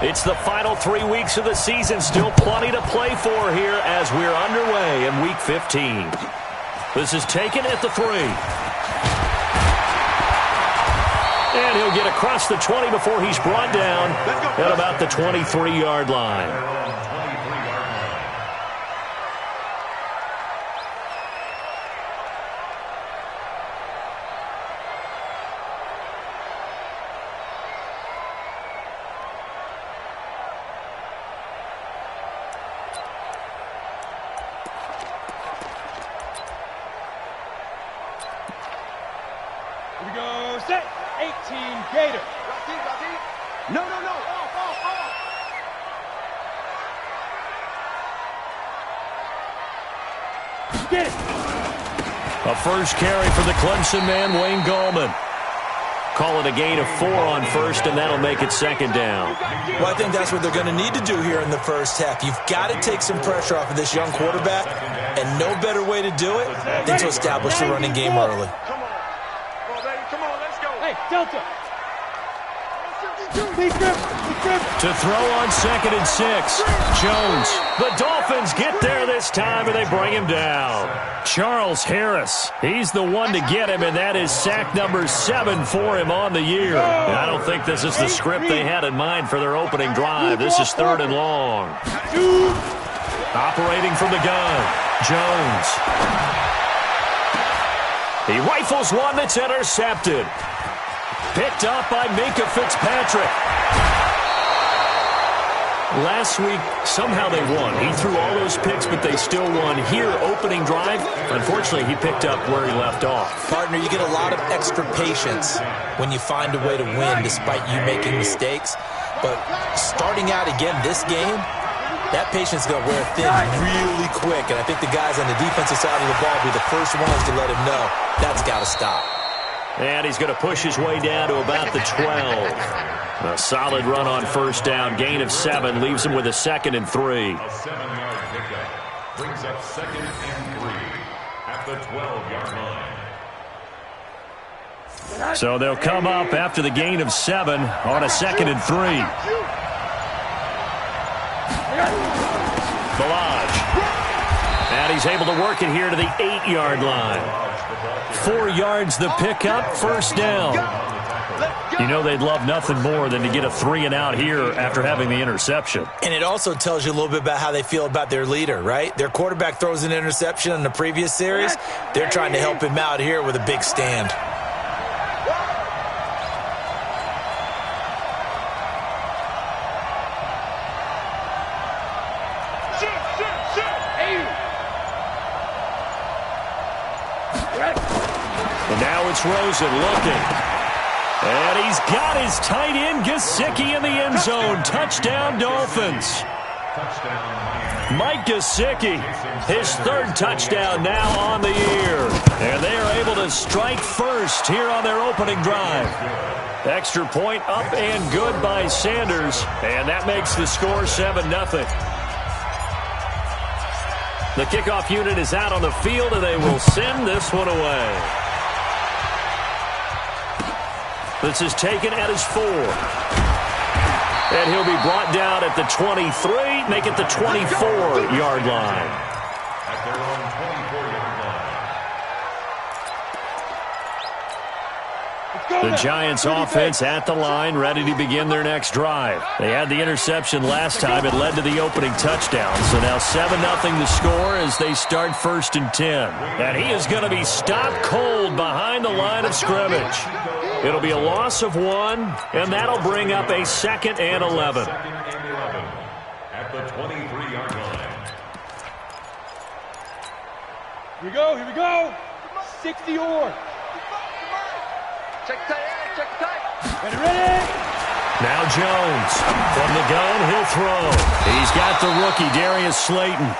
It's the final 3 weeks of the season. Still plenty to play for here as we're underway in Week 15. This is taken at the 3. And he'll get across the 20 before he's brought down at about the 23-yard line. Here we go, set, 18, Gator. No. Get it. A first carry for the Clemson man, Wayne Gallman. Call it a gain of 4 on first, and that'll make it second down. Well, I think that's what they're going to need to do here in the first half. You've got to take some pressure off of this young quarterback, and no better way to do it than to establish the running game early. Hey, Delta. To throw on 2nd and 6. Jones. The Dolphins get there this time, and they bring him down. Charles Harris. He's the one to get him, and that is sack number 7 for him on the year. And I don't think this is the script they had in mind for their opening drive. This is 3rd and long. Operating from the gun. Jones. He rifles one that's intercepted. Picked up by Minka Fitzpatrick. Last week, somehow they won. He threw all those picks, but they still won. Here, opening drive, unfortunately, he picked up where he left off. Partner, you get a lot of extra patience when you find a way to win despite you making mistakes. But starting out again this game, that patience is going to wear thin really quick. And I think the guys on the defensive side of the ball will be the first ones to let him know that's got to stop. And he's going to push his way down to about the 12. A solid run on first down. Gain of 7 leaves him with a 2nd and 3. A 7-yard pickup brings up 2nd and 3 at the 12-yard line. So they'll come up after the gain of 7 on a 2nd and 3. Balaj. And he's able to work it here to the 8-yard line. 4 yards the pickup, first down. You know they'd love nothing more than to get a 3 and out here after having the interception. And it also tells you a little bit about how they feel about their leader, right? Their quarterback throws an interception in the previous series. They're trying to help him out here with a big stand. And now it's Rosen looking. And he's got his tight end, Gesicki, in the end zone. Touchdown, Dolphins. Mike Gesicki, his 3rd touchdown now on the year. And they are able to strike first here on their opening drive. Extra point up and good by Sanders. And that makes the score 7-0. The kickoff unit is out on the field, and they will send this one away. This is taken at his 4. And he'll be brought down at the 23, make it the 24-yard line. At their own 24-yard line. The Giants offense at the line, ready to begin their next drive. They had the interception last time. It led to the opening touchdown. So now 7-0 the score as they start 1st and 10. And he is going to be stopped cold behind the line of scrimmage. It'll be a loss of 1, and that'll bring up a 2nd and 11. At the 23-yard line. Here we go. 60 or. Check tight. Ready. Now Jones. From the gun, he'll throw. He's got the rookie, Darius Slayton.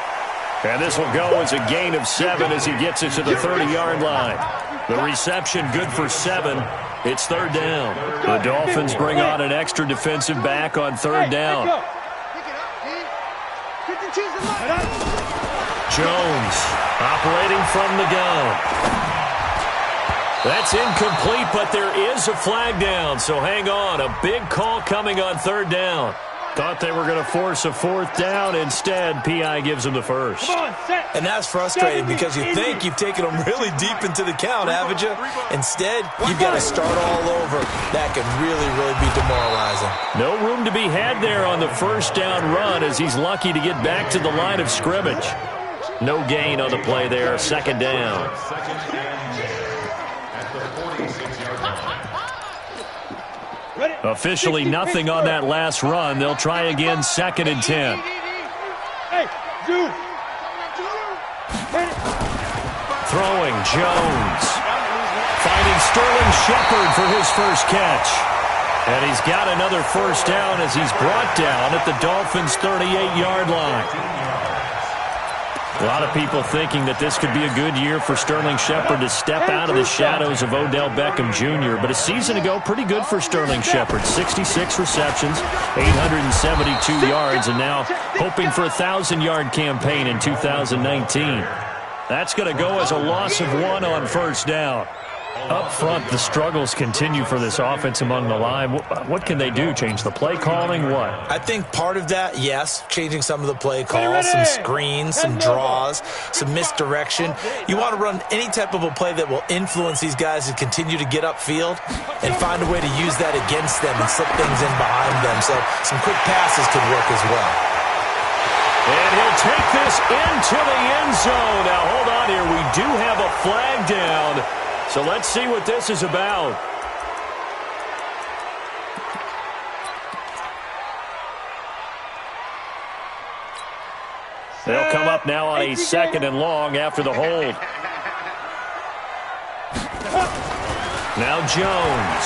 And this will go as a gain of 7 as he gets it to the 30-yard line. The reception good for 7. It's 3rd down. The Dolphins bring on an extra defensive back on 3rd down. Jones operating from the gun. That's incomplete, but there is a flag down, so hang on. A big call coming on 3rd down. Thought they were going to force a fourth down. Instead, P.I. gives them the first. Come on, set. And that's frustrating because you think you've taken them really deep into the count, haven't you? Instead, you've got to start all over. That can really, really be demoralizing. No room to be had there on the first down run as he's lucky to get back to the line of scrimmage. No gain on the play there. Second down. Officially nothing on that last run. They'll try again, 2nd and 10. Hey, Zoom. Throwing, Jones. Finding Sterling Shepard for his first catch. And he's got another first down as he's brought down at the Dolphins' 38-yard line. A lot of people thinking that this could be a good year for Sterling Shepard to step out of the shadows of Odell Beckham Jr. But a season ago, pretty good for Sterling Shepard. 66 receptions, 872 yards, and now hoping for a 1,000-yard campaign in 2019. That's going to go as a loss of 1 on first down. Up front, the struggles continue for this offense among the line. What can they do? Change the play calling? What? I think part of that, yes, changing some of the play calls, some screens, some draws, some misdirection. You want to run any type of a play that will influence these guys to continue to get upfield and find a way to use that against them and slip things in behind them. So some quick passes could work as well. And he'll take this into the end zone. Now, hold on here. We do have a flag down. So let's see what this is about. They'll come up now on a 2nd and long after the hold. Now Jones.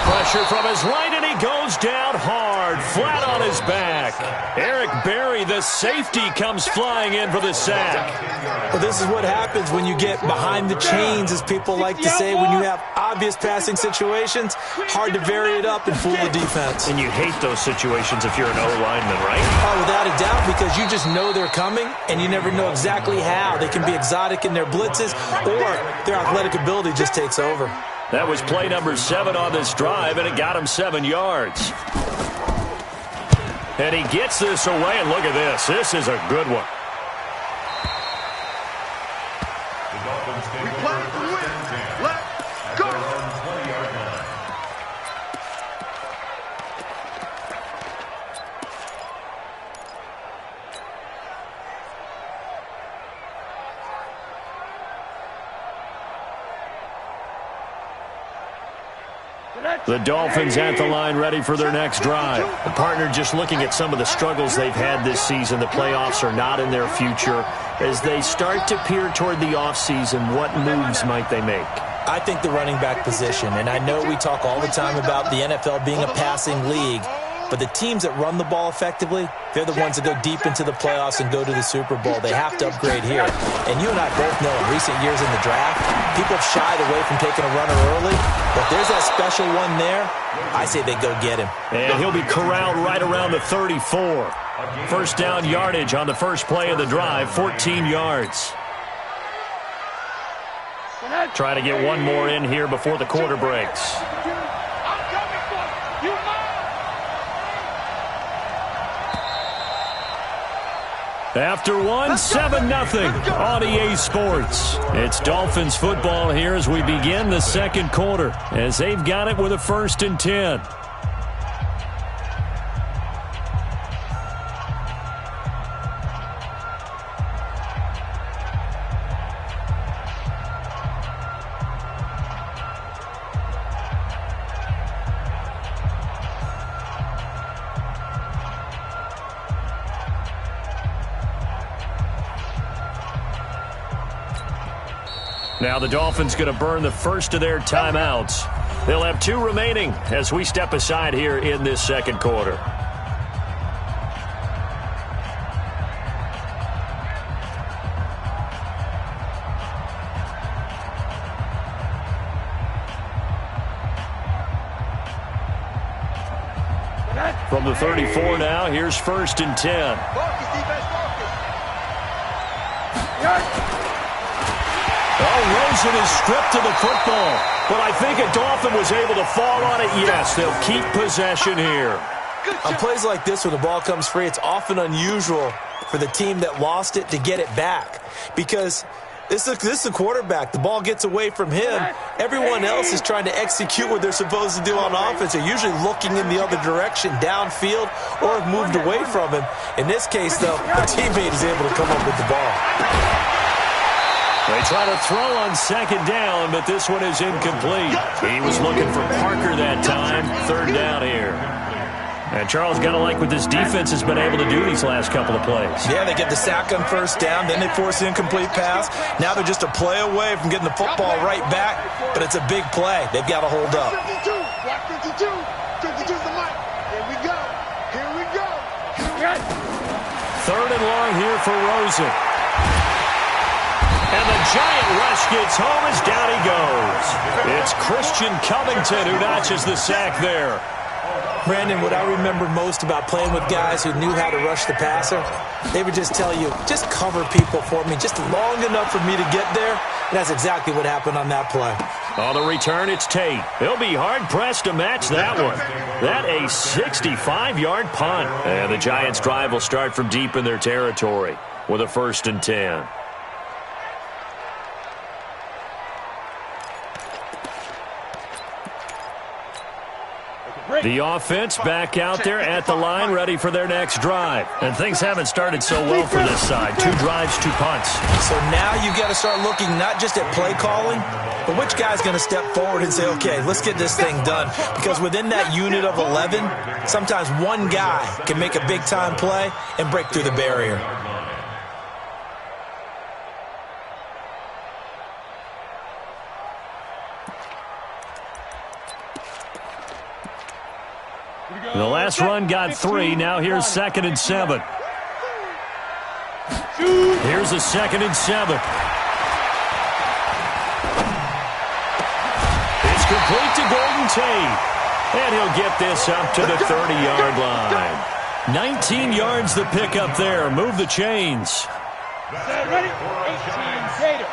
Pressure from his right, and he goes down hard, flat on his back. Eric Berry, the safety, comes flying in for the sack. Well, this is what happens when you get behind the chains, as people like to say. When you have obvious passing situations, hard to vary it up and fool the defense. And you hate those situations if you're an O-lineman, right? Oh, without a doubt, because you just know they're coming, and you never know exactly how. They can be exotic in their blitzes, or their athletic ability just takes over. That was play number 7 on this drive, and it got him 7 yards. And he gets this away, and look at this. This is a good one. Let's go. The Dolphins at the line ready for their next drive. The partner just looking at some of the struggles they've had this season. The playoffs are not in their future. As they start to peer toward the offseason, what moves might they make? I think the running back position, and I know we talk all the time about the NFL being a passing league, but the teams that run the ball effectively, they're the ones that go deep into the playoffs and go to the Super Bowl. They have to upgrade here. And you and I both know in recent years in the draft, people have shied away from taking a runner early. But there's that special one there. I say they go get him. And he'll be corralled right around the 34. First down yardage on the first play of the drive, 14 yards. Try to get one more in here before the quarter breaks. After one, 7-0 on EA Sports. It's Dolphins football here as we begin the second quarter, as they've got it with a 1st and 10. Now the Dolphins going to burn the first of their timeouts. They'll have 2 remaining as we step aside here in this second quarter. From the 34 now, here's 1st and 10. Oh, Rosen is stripped of the football. But I think a Dolphin was able to fall on it. Yes, they'll keep possession here. On plays like this where the ball comes free, it's often unusual for the team that lost it to get it back. Because this is a quarterback. The ball gets away from him. Everyone else is trying to execute what they're supposed to do on offense. They're usually looking in the other direction, downfield, or have moved away from him. In this case, though, the teammate is able to come up with the ball. They try to throw on second down, but this one is incomplete. He was looking for Parker that time. Third down here. And Charles, got to like what this defense has been able to do these last couple of plays. Yeah, they get the sack on first down, then they force an incomplete pass. Now they're just a play away from getting the football right back, but it's a big play. They've got to hold up. 52, block 52. 52's the mic. Here we go. Here we go. Third and long here for Rosen. And the giant rush gets home as down he goes. It's Christian Covington who notches the sack there. Brandon, what I remember most about playing with guys who knew how to rush the passer, they would just tell you, just cover people for me, just long enough for me to get there. And that's exactly what happened on that play. On the return, it's Tate. He'll be hard-pressed to match that one. That a 65-yard punt. And the Giants' drive will start from deep in their territory with a 1st and 10. The offense back out there at the line, ready for their next drive. And things haven't started so well for this side. 2 drives, 2 punts. So now you've got to start looking not just at play calling, but which guy's going to step forward and say, okay, let's get this thing done. Because within that unit of 11, sometimes one guy can make a big-time play and break through the barrier. The last run got 3. Now here's 2nd and 7. Here's a 2nd and 7. It's complete to Golden Tate. And he'll get this up to the 30-yard line. 19 yards the pickup there. Move the chains. Ready? 18 Tater.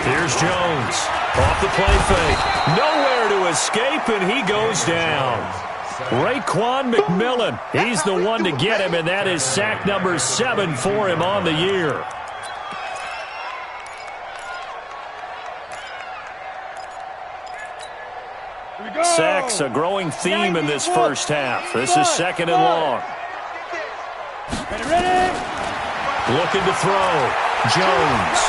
Here's Jones. Off the play fake. Nowhere to escape, and he goes down. Raekwon McMillan. He's the one to get him, and that is sack number 7 for him on the year. Sacks a growing theme in this first half. This is 2nd and long. Ready? Looking to throw. Jones.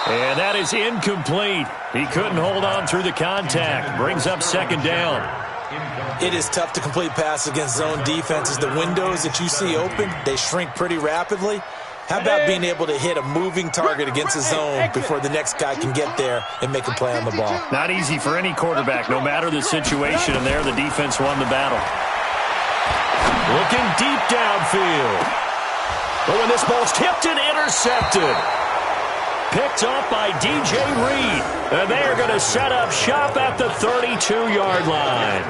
And that is incomplete. He couldn't hold on through the contact. Brings up 2nd down. It is tough to complete passes against zone defenses. The windows that you see open, they shrink pretty rapidly. How about being able to hit a moving target against a zone before the next guy can get there and make a play on the ball? Not easy for any quarterback, no matter the situation. And there, the defense won the battle. Looking deep downfield. But when this ball's tipped and intercepted. Picked off by DJ Reed. And they are going to set up shop at the 32-yard line.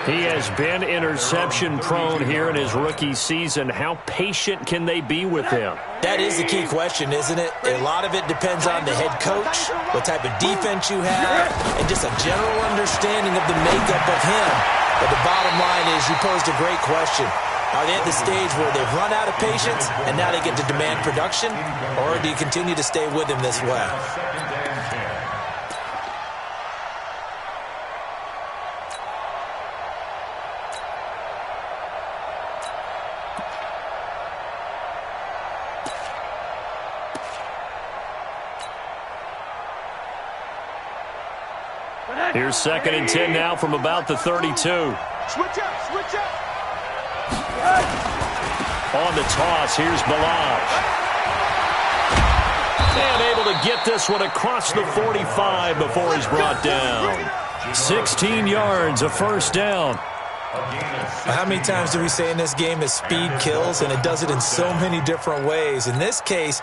He has been interception-prone here in his rookie season. How patient can they be with him? That is the key question, isn't it? A lot of it depends on the head coach, what type of defense you have, and just a general understanding of the makeup of him. But the bottom line is you posed a great question. Are they at the stage where they've run out of patience and now they get to demand production? Or do you continue to stay with him this way? Here's 2nd and 10 now from about the 32. Switch up, switch up. On the toss, here's Balaj. And able to get this one across the 45 before he's brought down. 16 yards, a 1st down. How many times do we say in this game that speed kills, and it does it in so many different ways? In this case,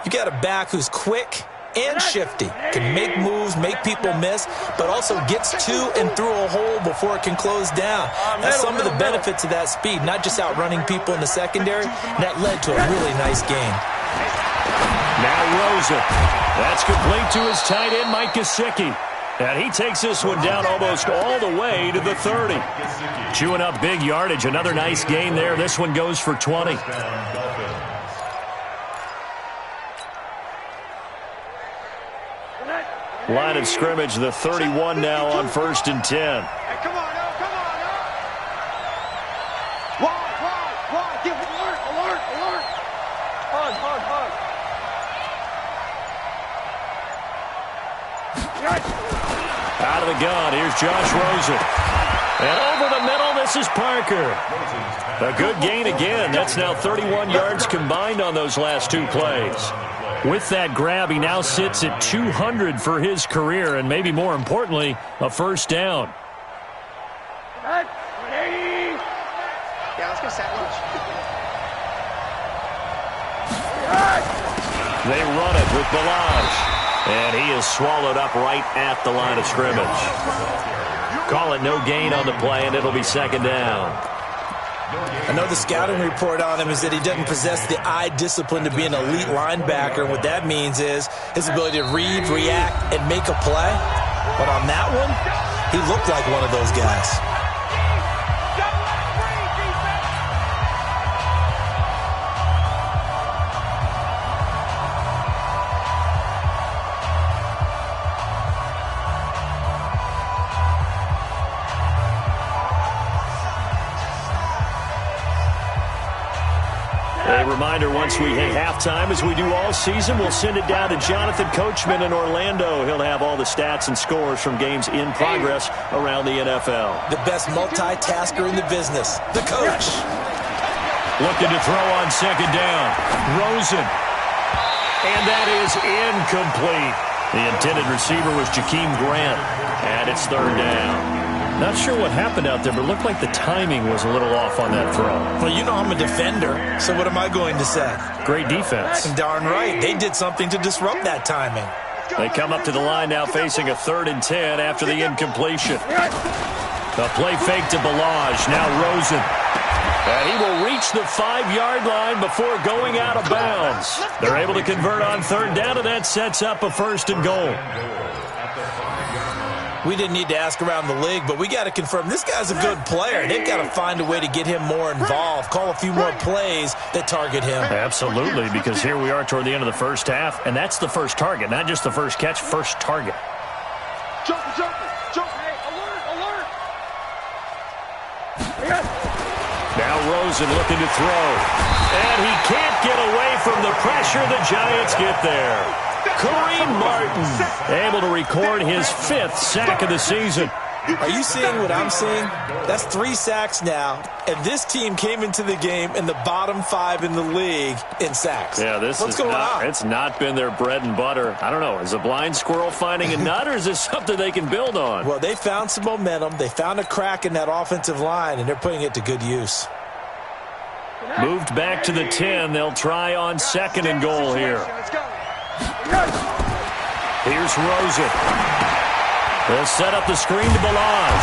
you got a back who's quick and shifty, can make moves, make people miss, but also gets to and through a hole before it can close down. That's some of the benefits of that speed, not just outrunning people in the secondary. That led to a really nice game. Now Rosen. That's complete to his tight end, Mike Gesicki. And he takes this one down almost all the way to the 30. Chewing up big yardage. Another nice gain there. This one goes for 20. Line of scrimmage, the 31 now on 1st and 10. Hey, come on, now, come on, now. Wide. Get alert. Hard. Out of the gun, here's Josh Rosen. And over the middle, this is Parker. A good gain again. That's now 31 yards combined on those last two plays. With that grab, he now sits at 200 for his career, and maybe more importantly, a first down. Yeah, let's go sack lunch. They run it with Balaj. And he is swallowed up right at the line of scrimmage. Call it no gain on the play, and it'll be second down. I know the scouting report on him is that he doesn't possess the eye discipline to be an elite linebacker. And what that means is his ability to read, react, and make a play. But on that one, he looked like one of those guys. A reminder, once we hit halftime, as we do all season, we'll send it down to Jonathan Coachman in Orlando. He'll have all the stats and scores from games in progress around the NFL. The best multitasker in the business, the coach. Looking to throw on second down. Rosen. And that is incomplete. The intended receiver was Jakeem Grant. And it's third down. Not sure what happened out there, but it looked like the timing was a little off on that throw. Well, you know I'm a defender, so what am I going to say? Great defense. Darn right. They did something to disrupt that timing. They come up to the line now facing a 3rd and 10 after the incompletion. The play fake to Balaj. Now Rosen. And he will reach the 5-yard line before going out of bounds. They're able to convert on third down, and that sets up a 1st and goal. We didn't need to ask around the league, but we got to confirm this guy's a good player. They've got to find a way to get him more involved, call a few more plays that target him. Absolutely, because here we are toward the end of the first half, and that's the first target, not just the first catch, first target. Jump. Hey, alert. Now Rosen looking to throw. And he can't get away from the pressure. The Giants get there. Kareem Martin able to record his 5th sack of the season. Are you seeing what I'm seeing? That's 3 sacks now, and this team came into the game in the bottom 5 in the league in sacks. Yeah, What's going on? It's not been their bread and butter. I don't know. Is a blind squirrel finding a nut, or is this something they can build on? Well, they found some momentum. They found a crack in that offensive line, and they're putting it to good use. Moved back to the 10. They'll try on 2nd and goal here. Here's Rosen. They'll set up the screen to Balaj.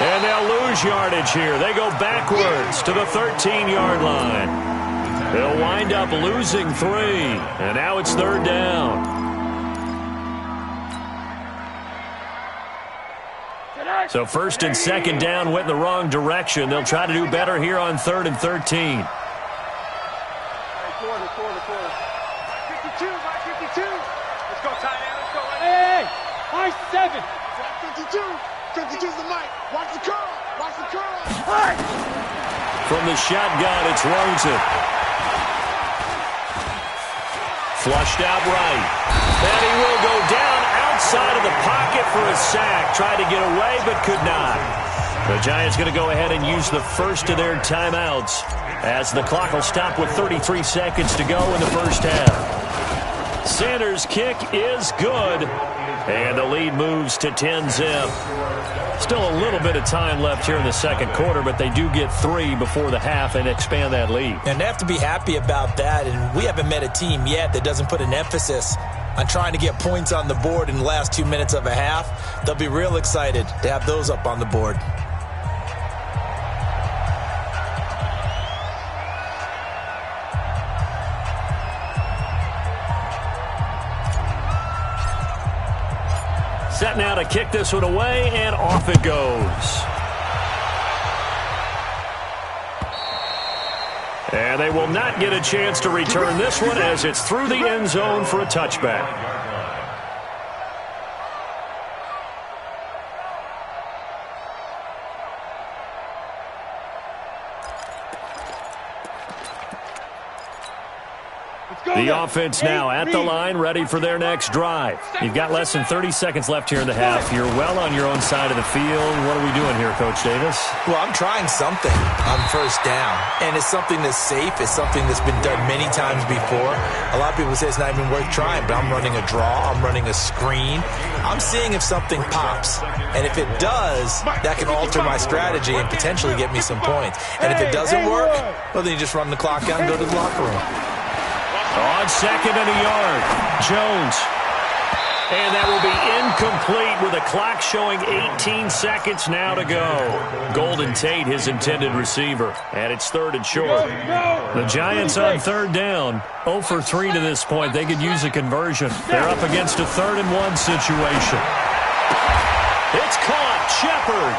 And they'll lose yardage here. They go backwards to the 13-yard line. They'll wind up losing 3. And now it's third down. So 1st and 2nd down went in the wrong direction. They'll try to do better here on 3rd and 13. Quarter. 52. Let's go, tight end. Let's go. Hey, high 7. 52's the mic. Watch the curl. Hey. From the shotgun, it's Rosen. Flushed out right. And he will go down outside of the pocket for a sack. Tried to get away, but could not. The Giants going to go ahead and use the first of their timeouts as the clock will stop with 33 seconds to go in the first half. Sanders' kick is good, and the lead moves to 10-zip. Still a little bit of time left here in the second quarter, but they do get 3 before the half and expand that lead. And they have to be happy about that, and we haven't met a team yet that doesn't put an emphasis on trying to get points on the board in the last 2 minutes of a half. They'll be real excited to have those up on the board. Set now to kick this one away, and off it goes. And they will not get a chance to return this one as it's through the end zone for a touchback. The offense now at the line, ready for their next drive. You've got less than 30 seconds left here in the half. You're well on your own side of the field. What are we doing here, Coach Davis? Well, I'm trying something on first down, and it's something that's safe. It's something that's been done many times before. A lot of people say it's not even worth trying, but I'm running a draw. I'm running a screen. I'm seeing if something pops, and if it does, that can alter my strategy and potentially get me some points. And if it doesn't work, well, then you just run the clock out and go to the locker room. On second and a yard, Jones. And that will be incomplete with a clock showing 18 seconds now to go. Golden Tate, his intended receiver. And it's third and short. The Giants on third down. 0 for 3 to this point. They could use a conversion. They're up against a 3rd and 1 situation. It's caught. Shepard.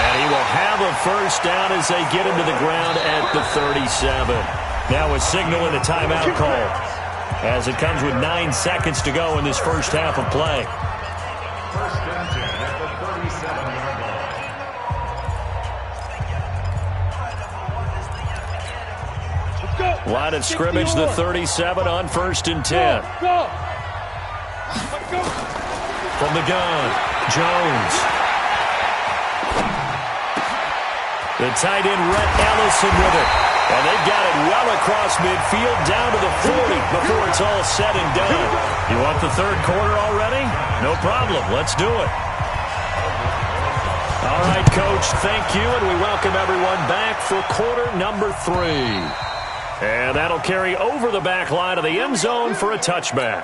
And he will have a first down as they get him to the ground at the 37. Now a signal and a timeout call as it comes with 9 seconds to go in this first half of play. First and 10 at the 37-yard line. Line of scrimmage, the 37 on first and 10. From the gun, Jones. The tight end, Rhett Ellison with it. And they've got it well across midfield down to the 40 before it's all said and done. You want the third quarter already? No problem. Let's do it. All right, Coach, thank you, and we welcome everyone back for quarter number 3. And that'll carry over the back line of the end zone for a touchback.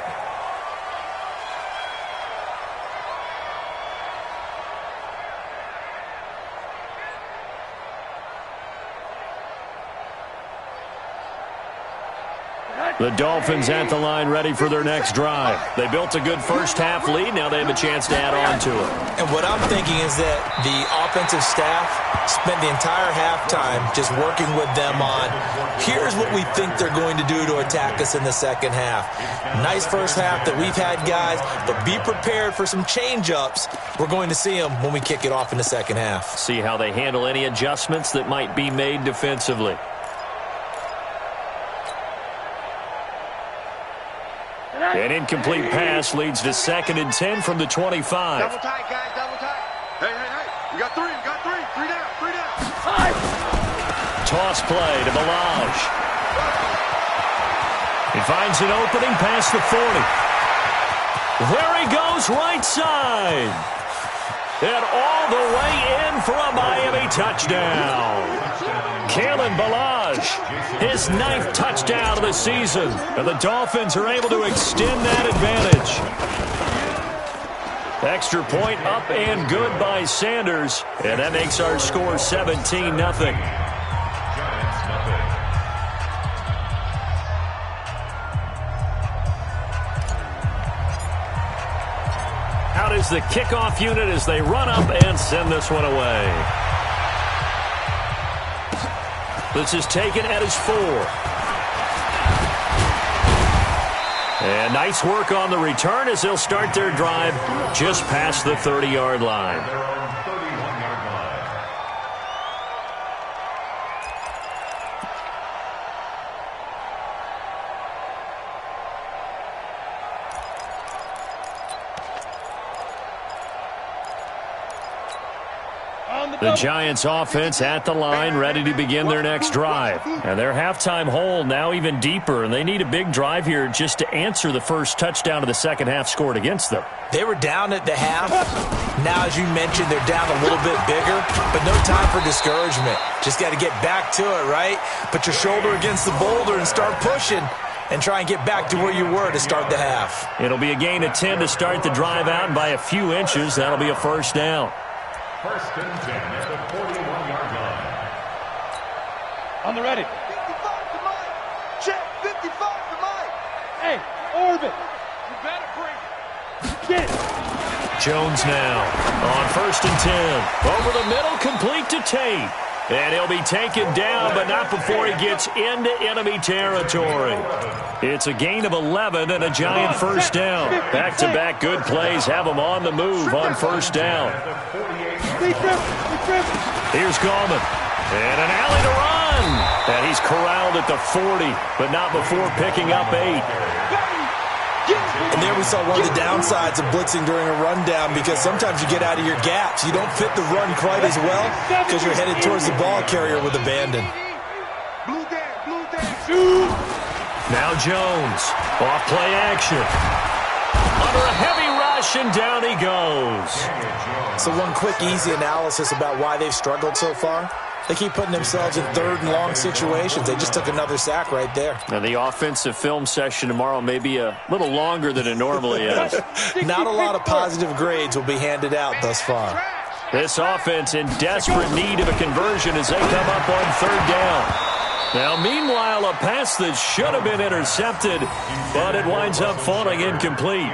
The Dolphins at the line ready for their next drive. They built a good first half lead. Now they have a chance to add on to it. And what I'm thinking is that the offensive staff spent the entire halftime just working with them on, here's what we think they're going to do to attack us in the second half. Nice first half that we've had, guys, but be prepared for some change-ups. We're going to see them when we kick it off in the second half. See how they handle any adjustments that might be made defensively. An incomplete pass leads to 2nd and 10 from the 25. Double tight, guys, double tight. Hey. We got 3, Three down. Toss play to Balaj. He finds an opening past the 40. There he goes, right side. And all the way in for a Miami touchdown. Kalen Balaj, his 9th touchdown of the season. And the Dolphins are able to extend that advantage. Extra point up and good by Sanders. And that makes our score 17-0. Out is the kickoff unit as they run up and send this one away. This is taken at his 4. And nice work on the return as they'll start their drive just past the 30-yard line. The Giants offense at the line, ready to begin their next drive. And their halftime hole now even deeper, and they need a big drive here just to answer the first touchdown of the second half scored against them. They were down at the half. Now, as you mentioned, they're down a little bit bigger, but no time for discouragement. Just got to get back to it, right? Put your shoulder against the boulder and start pushing and try and get back to where you were to start the half. It'll be a gain of 10 to start the drive out, and by a few inches, that'll be a first down. First and 10 at the 41-yard line. On the ready. 55 to Mike. Check. 55 to Mike. Hey, Orbit. You better bring it. Get it. Jones now on 1st and 10. Over the middle, complete to Tate. And he'll be taken down, but not before he gets into enemy territory. It's a gain of 11 and a giant first down. Back-to-back good plays have him on the move on first down. Here's Gallman. And an alley to run. And he's corralled at the 40, but not before picking up 8. And there we saw one of the downsides of blitzing during a rundown, because sometimes you get out of your gaps. You don't fit the run quite as well because you're headed towards the ball carrier with abandon. Now Jones, off play action. Under a heavy rush, and down he goes. So one quick, easy analysis about why they've struggled so far. They keep putting themselves in 3rd and long situations. They just took another sack right there. Now the offensive film session tomorrow may be a little longer than it normally is. Not a lot of positive grades will be handed out thus far. This offense in desperate need of a conversion as they come up on 3rd down. Now, meanwhile, a pass that should have been intercepted, but it winds up falling incomplete.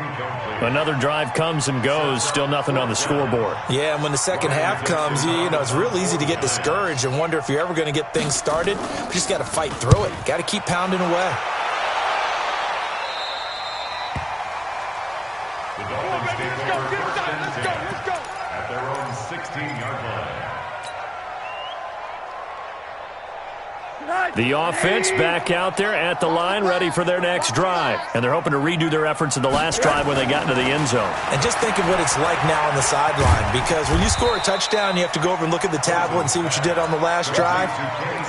Another drive comes and goes, still nothing on the scoreboard. Yeah, and when the second half comes, you know, it's real easy to get discouraged and wonder if you're ever going to get things started. You just got to fight through it. Got to keep pounding away. The Dolphins take over 1st and 10 at their own 16-yard line. The offense back out there at the line, ready for their next drive. And they're hoping to redo their efforts in the last drive when they got into the end zone. And just think of what it's like now on the sideline, because when you score a touchdown, you have to go over and look at the tablet and see what you did on the last drive.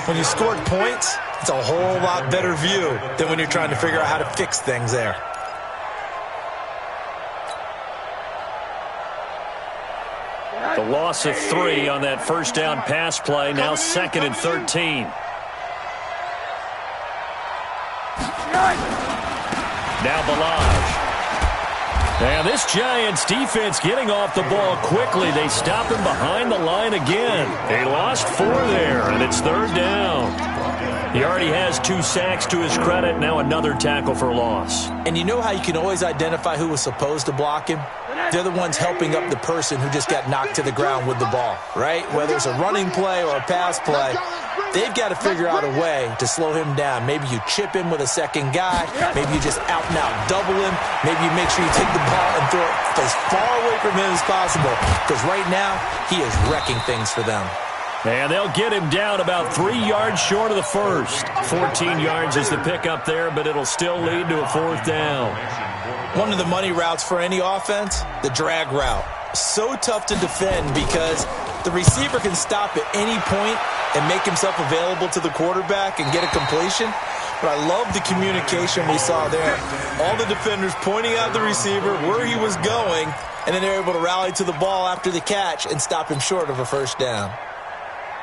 When you scored points, it's a whole lot better view than when you're trying to figure out how to fix things there. The loss of 3 on that first down pass play, now 2nd and 13. Now Balaj. And this Giants defense getting off the ball quickly. They stop him behind the line again. They lost 4 there, and it's 3rd down. He already has 2 sacks to his credit, now another tackle for loss. And you know how you can always identify who was supposed to block him? They're the ones helping up the person who just got knocked to the ground with the ball, right? Whether it's a running play or a pass play, they've got to figure out a way to slow him down. Maybe you chip him with a second guy. Maybe you just out and out double him. Maybe you make sure you take the ball and throw it as far away from him as possible, because right now he is wrecking things for them. And they'll get him down about 3 yards short of the first. 14 yards is the pickup there, but it'll still lead to a 4th down. One of the money routes for any offense, the drag route. So tough to defend because the receiver can stop at any point and make himself available to the quarterback and get a completion. But I love the communication we saw there. All the defenders pointing out the receiver, where he was going, and then they're able to rally to the ball after the catch and stop him short of a first down.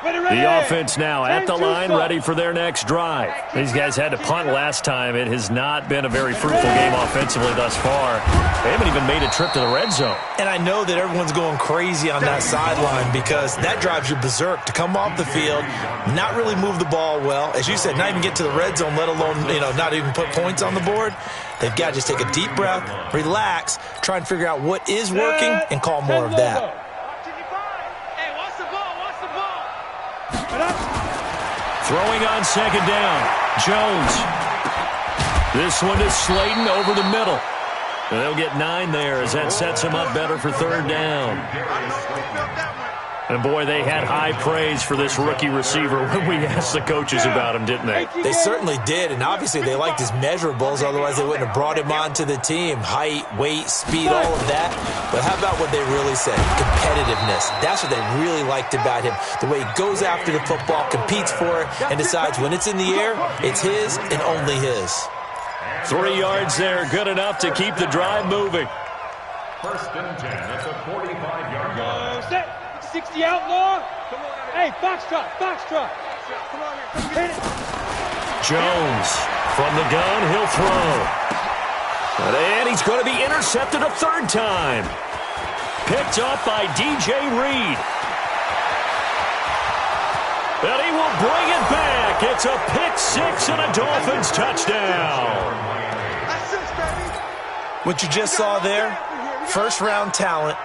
The offense now at the line, ready for their next drive. These guys had to punt last time. It has not been a very fruitful game offensively thus far. They haven't even made a trip to the red zone. And I know that everyone's going crazy on that sideline because that drives you berserk to come off the field, not really move the ball well. As you said, not even get to the red zone, let alone, not even put points on the board. They've got to just take a deep breath, relax, try and figure out what is working, and call more of that. Throwing on 2nd down, Jones. This one is Slayton over the middle. And they'll get 9 there as that sets him up better for 3rd down. And boy, they had high praise for this rookie receiver when we asked the coaches about him, didn't they? They certainly did, and obviously they liked his measurables, otherwise they wouldn't have brought him onto the team. Height, weight, speed, all of that. But how about what they really said? Competitiveness. That's what they really liked about him. The way he goes after the football, competes for it, and decides when it's in the air, it's his and only his. 3 yards there, good enough to keep the drive moving. 1st and 10 at the 45-yard line. Set. 60 outlaw. Hey, box truck. Come on here. Hit it. Jones from the gun, he'll throw. And he's going to be intercepted a 3rd time. Picked off by DJ Reed. And he will bring it back. It's a pick 6 and a Dolphins touchdown. What you just saw there, first-round talent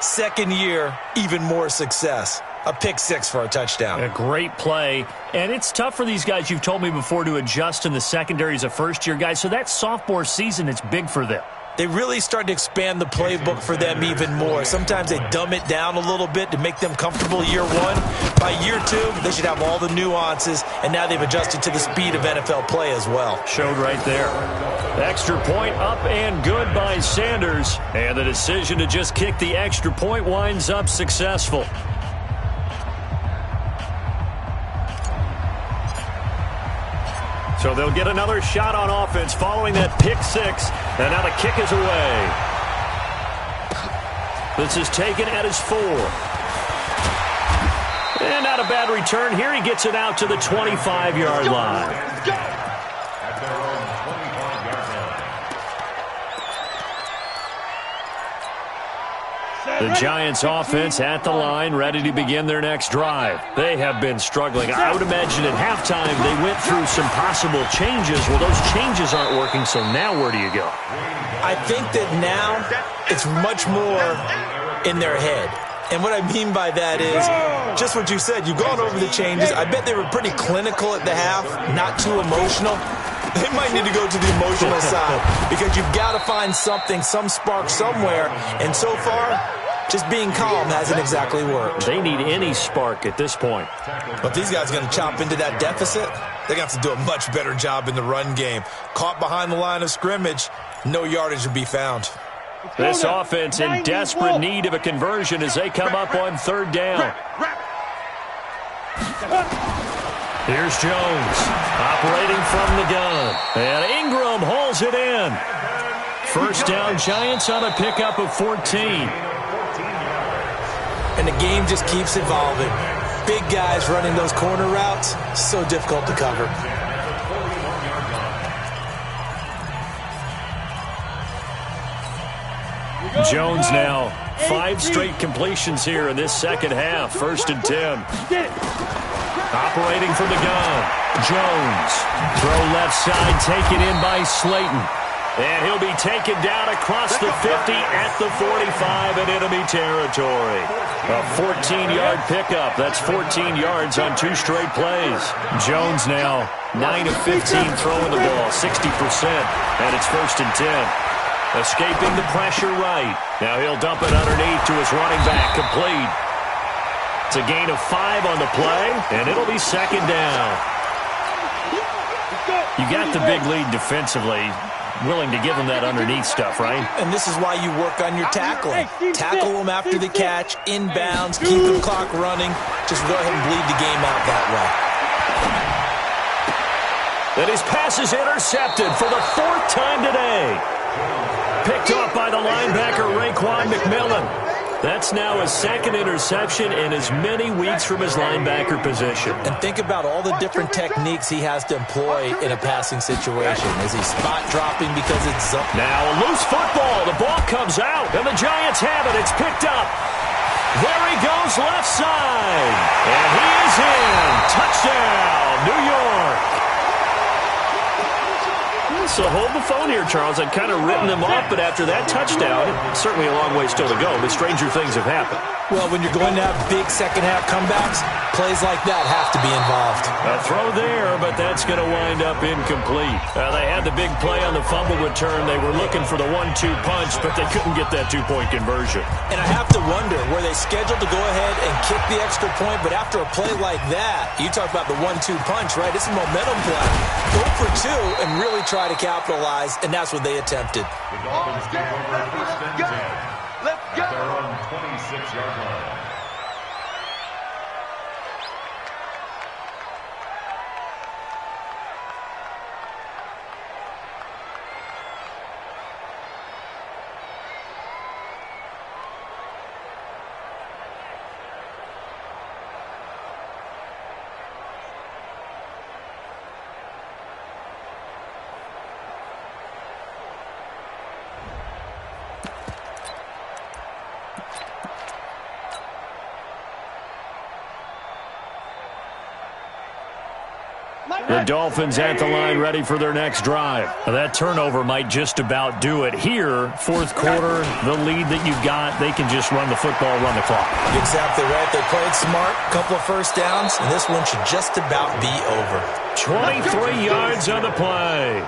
Second year, even more success. A pick six for a touchdown. A great play. And it's tough for these guys, you've told me before, to adjust in the secondary as a first-year guy. So that sophomore season, it's big for them. They really start to expand the playbook for them even more. Sometimes they dumb it down a little bit to make them comfortable year one. By year two, they should have all the nuances, and now they've adjusted to the speed of NFL play as well. Showed right there. Extra point up and good by Sanders. And the decision to just kick the extra point winds up successful. So they'll get another shot on offense following that pick six. And now the kick is away. This is taken at his 4. And not a bad return here. He gets it out to the 25-yard line. At their own 25-yard line. The Giants offense at the line, ready to begin their next drive. They have been struggling. I would imagine at halftime they went through some possible changes. Well, those changes aren't working, so now where do you go? I think that now it's much more in their head. And what I mean by that is just what you said. You've gone over the changes. I bet they were pretty clinical at the half, not too emotional. They might need to go to the emotional side because you've got to find something, some spark somewhere. And so far, just being calm hasn't exactly worked. They need any spark at this point. But these guys are going to chop into that deficit. They're going to have to do a much better job in the run game. Caught behind the line of scrimmage, no yardage to be found. This offense in desperate need of a conversion as they come up on third down. Here's Jones operating from the gun. And Ingram hauls it in. First down, Giants on a pickup of 14. And the game just keeps evolving. Big guys running those corner routes, so difficult to cover. Jones now 5 straight completions here in this second half. 1st and 10. Operating from the gun. Jones. Throw left side taken in by Slayton. And he'll be taken down across the 50 at the 45 in enemy territory. A 14-yard pickup. That's 14 yards on 2 straight plays. Jones now 9 of 15 throwing the ball, 60%. And it's 1st and 10. Escaping the pressure right. Now he'll dump it underneath to his running back. Complete. It's a gain of 5 on the play, and it'll be 2nd down. You got the big lead defensively. Willing to give them that underneath stuff, right? And this is why you work on your tackling. Tackle them after the catch, inbounds, keep the clock running. Just go ahead and bleed the game out that way. And his pass is intercepted for the 4th time today. Picked off by the linebacker, Raekwon McMillan. That's now his 2nd interception in as many weeks from his linebacker position. And think about all the different techniques he has to employ in a passing situation. Is he spot dropping because it's up? Now a loose football. The ball comes out, and the Giants have it. It's picked up. There he goes left side. And he is in. Touchdown, New York. So hold the phone here, Charles. I'd kind of written them off, but after that touchdown, certainly a long way still to go, but stranger things have happened. Well, when you're going to have big second-half comebacks, plays like that have to be involved. A throw there, but that's going to wind up incomplete. They had the big play on the fumble return. They were looking for the 1-2 punch, but they couldn't get that 2-point conversion. And I have to wonder, were they scheduled to go ahead and kick the extra point, but after a play like that, you talk about the 1-2 punch, right? It's a momentum play. Go for 2 and really try to capitalize, and that's what they attempted. The Dolphins take over 1st and 10. Let's go. At their own 26-yard line. The Dolphins at the line ready for their next drive. Now, that turnover might just about do it. Here, fourth quarter, the lead that you've got, they can just run the football, run the clock. Exactly right. They played smart, couple of first downs, and this one should just about be over. 23 yards on the play.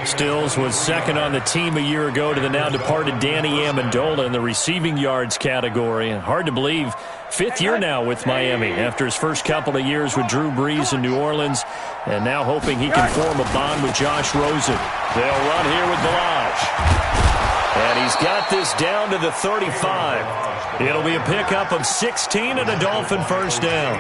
Stills was second on the team a year ago to the now departed Danny Amendola in the receiving yards category. And hard to believe, fifth year now with Miami after his first couple of years with Drew Brees in New Orleans, and now hoping he can form a bond with Josh Rosen. They'll run here with Balaj. And he's got this down to the 35. It'll be a pickup of 16 and a Dolphin first down.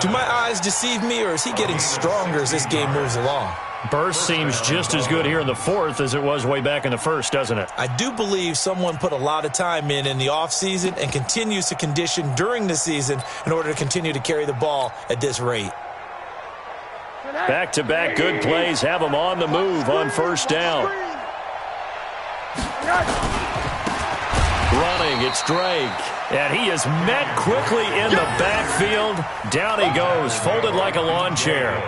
Do my eyes deceive me, or is he getting stronger as this game moves along? Burst seems just as good here in the fourth as it was way back in the first, doesn't it? I do believe someone put a lot of time in the offseason and continues to condition during the season in order to continue to carry the ball at this rate. Back-to-back good plays have him on the move on first down. Running, it's Drake. And he is met quickly in the backfield. Down he goes, folded like a lawn chair.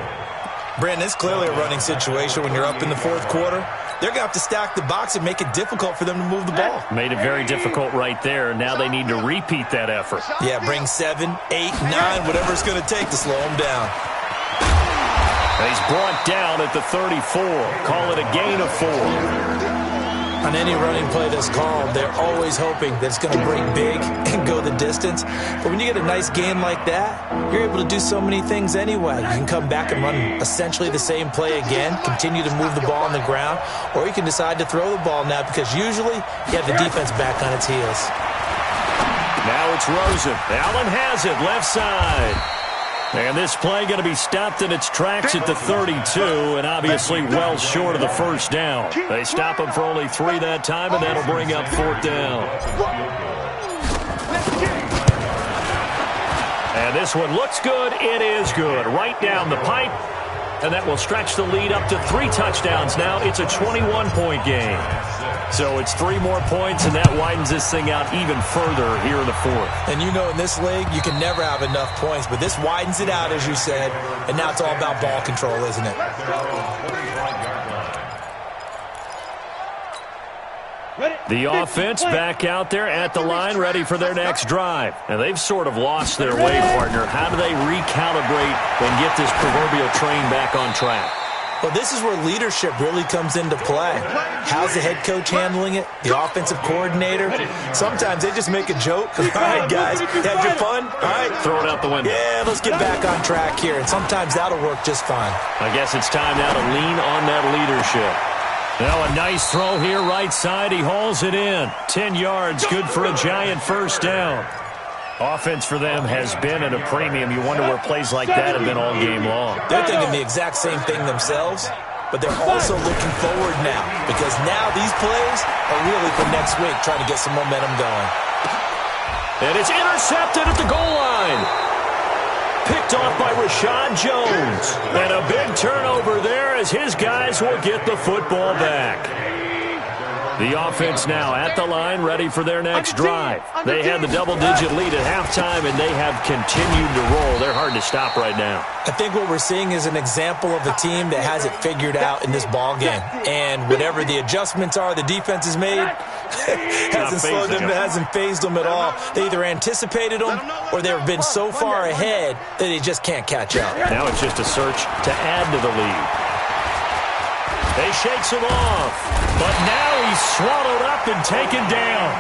Brandon, it's clearly a running situation when you're up in the fourth quarter. They're going to have to stack the box and make it difficult for them to move the ball. Made it very difficult right there. Now they need to repeat that effort. Yeah, bring 7, 8, 9, whatever it's going to take to slow them down. And he's brought down at the 34. Call it a gain of 4. On any running play that's called, they're always hoping that it's going to break big and go the distance. But when you get a nice gain like that, you're able to do so many things anyway. You can come back and run essentially the same play again, continue to move the ball on the ground, or you can decide to throw the ball now because usually you have the defense back on its heels. Now it's Rosen. Allen has it, left side. And this play going to be stopped in its tracks at the 32, and obviously well short of the first down. They stop him for only 3 that time, and that'll bring up fourth down. And this one looks good. It is good. Right down the pipe, and that will stretch the lead up to 3 touchdowns now. It's a 21-point game. So it's 3 more points, and that widens this thing out even further here in the fourth. And you know in this league, you can never have enough points, but this widens it out, as you said, and now it's all about ball control, isn't it? The offense back out there at the line, ready for their next drive. And they've sort of lost their way, partner. How do they recalibrate and get this proverbial train back on track? Well, this is where leadership really comes into play. How's the head coach handling it? The offensive coordinator? Sometimes they just make a joke. All right, guys, had your fun? All right. Throw it out the window. Yeah, let's get back on track here. And sometimes that'll work just fine. I guess it's time now to lean on that leadership. Now a nice throw here, right side. He hauls it in. 10 yards, good for a giant first down. Offense for them has been at a premium. You wonder where plays like that have been all game long. They're thinking the exact same thing themselves, but they're also looking forward now because now these plays are really for next week, trying to get some momentum going. And it's intercepted at the goal line. Picked off by Rashad Jones. And a big turnover there as his guys will get the football back. The offense now at the line, ready for their next drive. They had the double-digit lead at halftime, and they have continued to roll. They're hard to stop right now. I think what we're seeing is an example of a team that has it figured out in this ball game. And whatever the adjustments are the defense has made, hasn't slowed them, hasn't phased them at all. They either anticipated them or they've been so far ahead that they just can't catch up. Now it's just a search to add to the lead. They shakes him off, but now he's swallowed up and taken down.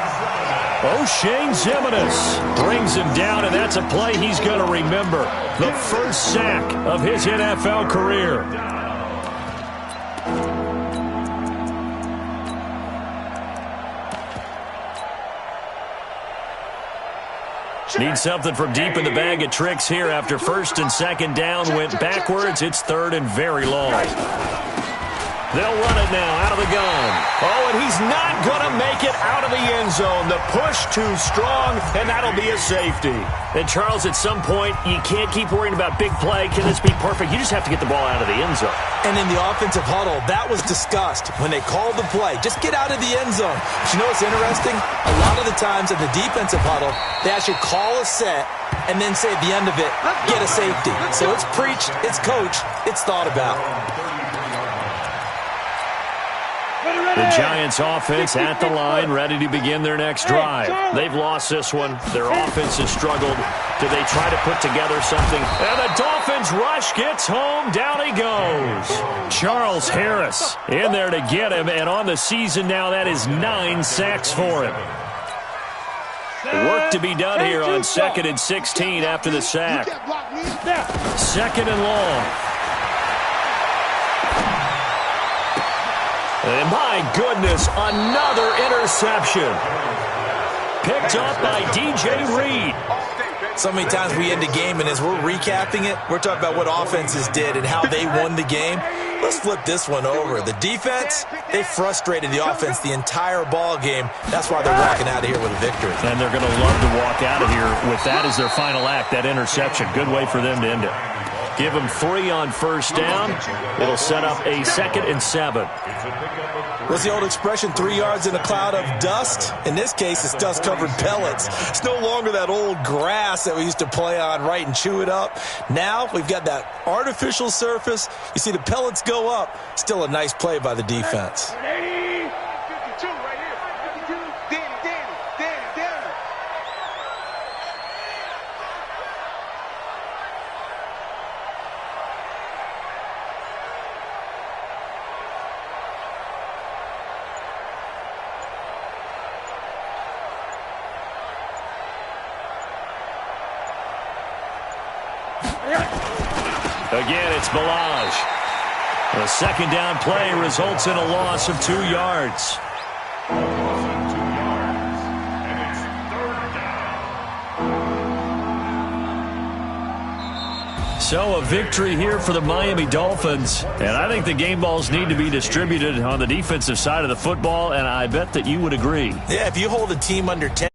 O'Shane Ximines brings him down, and that's a play he's going to remember. The first sack of his NFL career. Need something from deep in the bag of tricks here after first and second down went backwards. It's third and very long. They'll run it now out of the gun. Oh, and he's not going to make it out of the end zone. The push too strong, and that'll be a safety. And, Charles, at some point, you can't keep worrying about big play. Can this be perfect? You just have to get the ball out of the end zone. And in the offensive huddle, that was discussed when they called the play. Just get out of the end zone. But you know what's interesting? A lot of the times in the defensive huddle, they actually call a set and then say at the end of it, get a safety. So it's preached, it's coached, it's thought about. The Giants offense at the line, ready to begin their next drive. They've lost this one. Their offense has struggled. Do they try to put together something? And the Dolphins rush gets home. Down he goes. Charles Harris in there to get him. And on the season now, that is 9 sacks for him. Work to be done here on 2nd and 16 after the sack. 2nd and long. And my goodness, another interception. Picked up by DJ Reed. So many times we end the game, and as we're recapping it, we're talking about what offenses did and how they won the game. Let's flip this one over. The defense, they frustrated the offense the entire ball game. That's why they're walking out of here with a victory. And they're going to love to walk out of here with that as their final act, that interception. Good way for them to end it. Give them 3 on first down. It'll set up a 2nd and 7. What's the old expression, 3 yards in a cloud of dust? In this case, it's dust-covered pellets. It's no longer that old grass that we used to play on, right, and chew it up. Now we've got that artificial surface. You see the pellets go up. Still a nice play by the defense. 52 right here. 52. Danny. Again, it's Balaj. The 2nd down play results in a loss of 2 yards. So a victory here for the Miami Dolphins. And I think the game balls need to be distributed on the defensive side of the football, and I bet that you would agree. Yeah, if you hold a team under 10.